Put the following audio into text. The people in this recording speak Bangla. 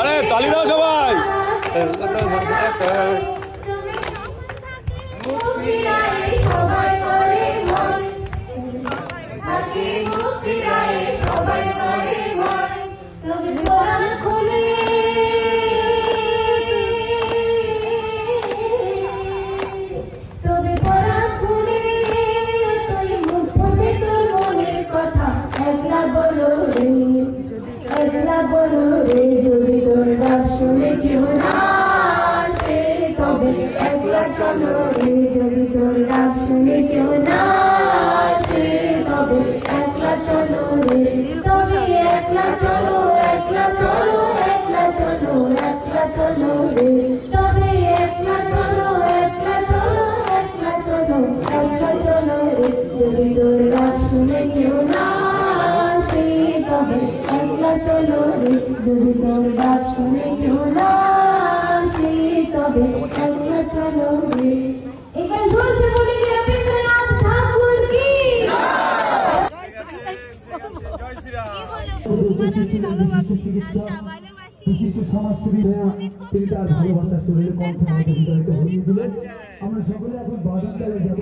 আরে তালি দাও সবাই। যদি তোর ডাক শুনে কেউ না আসে তবে একলা চলো রে, যদি তোর ডাক শুনে কেউ না আসে তবে একলা চলো রে, তবে একলা চলো, একলা চলো, একলা চলো, একলা চলো রে, তবে একলা চলো, একলা চলো, একলা চলো, একলা চলো রে, যদি তোর ডাক শুনে কেউ না আসে তবে একলা চলো রে, যদি তোর ডাক শুনে কেউ না আসে তবে একলা চলো রে। একবার জোর से बोलिए रविंद्रनाथ ठाकुर की বিশিষ্ট সমাজসেবী তিনি তার ভালোবাসার শরীরে কণ্ঠ বিতাড়িত হয়ে দিলেন। আমরা সকলে এখন বাজার যাব।